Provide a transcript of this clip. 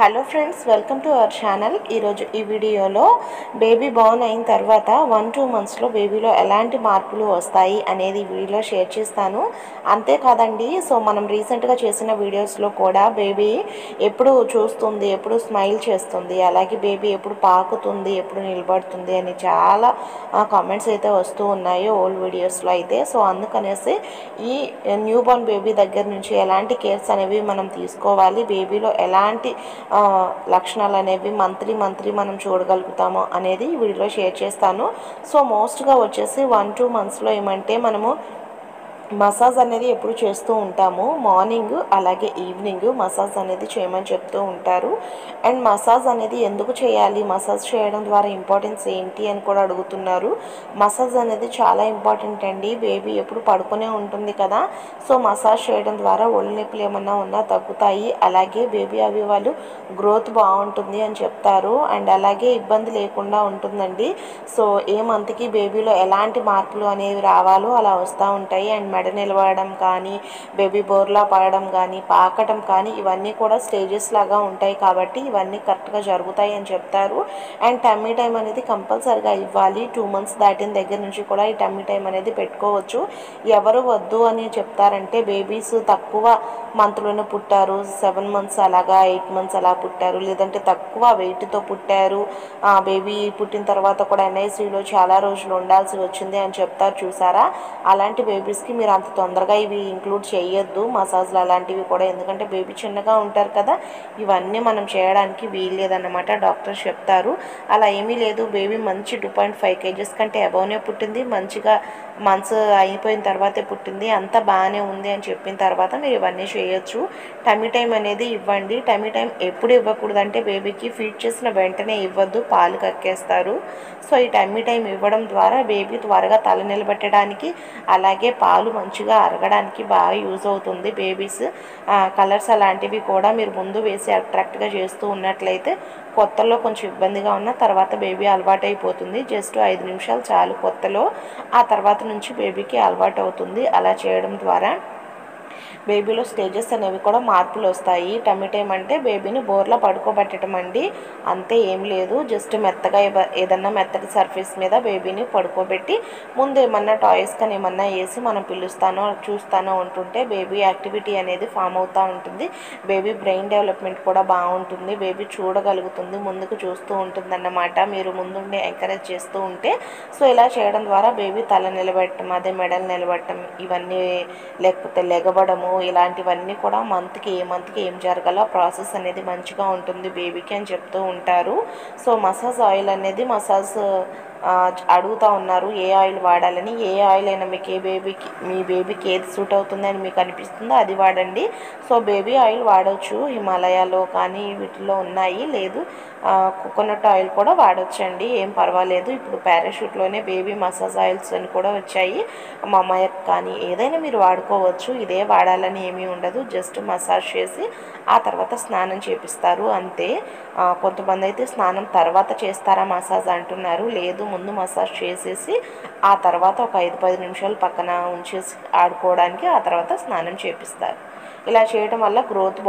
Hello friends, welcome to our channel. ఈరోజు ఈ వీడియోలో బేబీ బోర్న్ అయిన తర్వాత 1-2 మంత్స్లో బేబీలో ఎలాంటి మార్పులు వస్తాయి అనేది వీడియోలో షేర్ చేస్తాను. అంతేకాదండి, సో మనం రీసెంట్గా చేసిన వీడియోస్లో కూడా బేబీ ఎప్పుడు చూస్తుంది, ఎప్పుడు స్మైల్ చేస్తుంది, అలాగే బేబీ ఎప్పుడు పాకుతుంది, ఎప్పుడు నిలబడుతుంది అని చాలా కామెంట్స్ అయితే వస్తూ ఉన్నాయి ఓల్డ్ వీడియోస్లో అయితే. సో అందుకనేసి ఈ న్యూ బోర్న్ బేబీ దగ్గర నుంచి ఎలాంటి కేర్స్ అనేవి మనం తీసుకోవాలి, బేబీలో ఎలాంటి లక్షణాలు అనేవి మంత్లీ మనం చూడగలుగుతాము అనేది ఈ వీడియోలో షేర్ చేస్తాను. సో మోస్ట్గా వచ్చేసి 1-2 మంత్స్లో ఏమంటే మనము మసాజ్ అనేది ఎప్పుడు చేస్తూ ఉంటాము. మార్నింగ్ అలాగే ఈవినింగ్ మసాజ్ అనేది చేయమని చెప్తూ ఉంటారు. అండ్ మసాజ్ అనేది ఎందుకు చేయాలి, మసాజ్ చేయడం ద్వారా ఇంపార్టెన్స్ ఏంటి అని కూడా అడుగుతున్నారు. మసాజ్ అనేది చాలా ఇంపార్టెంట్ అండి. బేబీ ఎప్పుడు పడుకునే ఉంటుంది కదా, సో మసాజ్ చేయడం ద్వారా ఒళ్ళు నొప్పులు ఏమన్నా ఉన్నా తగ్గుతాయి. అలాగే బేబీ అవయవాలు గ్రోత్ బాగుంటుంది అని చెప్తారు. అండ్ అలాగే ఇబ్బంది లేకుండా ఉంటుందండి. సో ఏ మంత్కి బేబీలో ఎలాంటి మార్పులు అనేవి రావాలో అలా వస్తూ ఉంటాయి. అండ్ మెడ నిలవడం కానీ, బేబీ బోర్లా పడడం కానీ, పాకటం కానీ, ఇవన్నీ కూడా స్టేజెస్ లాగా ఉంటాయి కాబట్టి ఇవన్నీ కరెక్ట్గా జరుగుతాయి అని చెప్తారు. అండ్ టమ్మీ టైం అనేది కంపల్సరిగా ఇవ్వాలి. 2 మంత్స్ దాటిన దగ్గర నుంచి కూడా ఈ టమ్మీ టైం అనేది పెట్టుకోవచ్చు. ఎవరు వద్దు అని చెప్తారంటే బేబీస్ తక్కువ మంత్లోనే పుట్టారు, 7 మంత్స్ అలాగా 8 మంత్స్ అలా పుట్టారు, లేదంటే తక్కువ వెయిట్తో పుట్టారు, బేబీ పుట్టిన తర్వాత కూడా NICUలో చాలా రోజులు ఉండాల్సి వచ్చింది అని చెప్తారు చూసారా. అలాంటి బేబీస్కి మీరు అంత తొందరగా ఇవి ఇంక్లూడ్ చేయొద్దు, మసాజ్లు అలాంటివి కూడా. ఎందుకంటే బేబీ చిన్నగా ఉంటారు కదా, ఇవన్నీ మనం చేయడానికి వీల్లేదన్నమాట, డాక్టర్స్ చెప్తారు. అలా ఏమీ లేదు, బేబీ మంచి 2.5 kgs కంటే అబౌవ్నే పుట్టింది, మంచిగా మంత్స్ అయిపోయిన తర్వాతే పుట్టింది, అంతా బాగానే ఉంది అని చెప్పిన తర్వాత మీరు ఇవన్నీ చేయొచ్చు. టమ్మీ టైం అనేది ఇవ్వండి. టమ్మీ టైం ఎప్పుడు ఇవ్వకూడదంటే బేబీకి ఫీడ్ చేసిన వెంటనే ఇవ్వద్దు, పాలు కక్కేస్తారు. సో ఈ టమ్మీ టైం ఇవ్వడం ద్వారా బేబీ త్వరగా తల నిలబెట్టడానికి, అలాగే పాలు మంచిగా అరగడానికి బాగా యూజ్ అవుతుంది. బేబీస్ కలర్స్ అలాంటివి కూడా మీరు ముందు వేసి అట్రాక్ట్గా చేస్తూ ఉన్నట్లయితే కొత్తలో కొంచెం ఇబ్బందిగా ఉన్న తర్వాత బేబీ అలవాటు అయిపోతుంది. జస్ట్ 5 నిమిషాలు చాలు కొత్తలో, ఆ తర్వాత నుంచి బేబీకి అలవాటు అవుతుంది. అలా చేయడం ద్వారా బేబీలో స్టేజెస్ అనేవి కూడా మార్పులు వస్తాయి. టమ్మీ టైం అంటే బేబీని బోర్లా పడుకోబెట్టడం అండి, అంతే, ఏం లేదు. జస్ట్ మెత్తగా ఏదన్నా మెత్తటి సర్ఫేస్ మీద బేబీని పడుకోబెట్టి ముందు ఏమన్నా టాయ్స్ కానీ ఏమన్నా వేసి మనం పిలుస్తానో చూస్తానో ఉంటుంటే బేబీ యాక్టివిటీ అనేది ఫామ్ అవుతూ ఉంటుంది. బేబీ బ్రెయిన్ డెవలప్మెంట్ కూడా బాగుంటుంది, బేబీ చూడగలుగుతుంది, ముందుకు చూస్తూ ఉంటుంది అన్నమాట, మీరు ముందుండి ఎంకరేజ్ చేస్తూ ఉంటే. సో ఇలా చేయడం ద్వారా బేబీ తల నిలబెట్టడం, అదే మెడలు నిలబెట్టడం, ఇవన్నీ లేకపోతే లెగవడము, ఇలాంటివన్నీ కూడా ఏ మంత్కి ఏం జరగాలో ప్రాసెస్ అనేది మంచిగా ఉంటుంది బేబీకి అని చెప్తూ ఉంటారు. సో మసాజ్ ఆయిల్ అనేది అడుగుతూ ఉన్నారు ఏ ఆయిల్ వాడాలని. ఏ ఆయిల్ అయినా మీకు మీ బేబీకి ఏది సూట్ అవుతుందని మీకు అనిపిస్తుందో అది వాడండి. సో బేబీ ఆయిల్ వాడవచ్చు, హిమాలయాలో కానీ వీటిలో ఉన్నాయి, లేదు కోకోనట్ ఆయిల్ కూడా వాడొచ్చండి, ఏం పర్వాలేదు. ఇప్పుడు పారాషూట్లోనే బేబీ మసాజ్ ఆయిల్స్ అని కూడా వచ్చాయి, మమాయత్ కానీ ఏదైనా మీరు వాడుకోవచ్చు. ఇదే వాడాలని ఏమీ ఉండదు, జస్ట్ మసాజ్ చేసి ఆ తర్వాత స్నానం చేపిస్తారు అంతే. కొంతమంది అయితే స్నానం తర్వాత చేస్తారా మసాజ్ అంటున్నారు, లేదు, ముందు మసాజ్ చేసేసి ఆ తర్వాత ఒక 5-10 నిమిషాలు పక్కన ఉంచేసి ఆడుకోవడానికి, ఆ తర్వాత స్నానం చేపిస్తారు. ఇలా చేయడం వల్ల గ్రోత్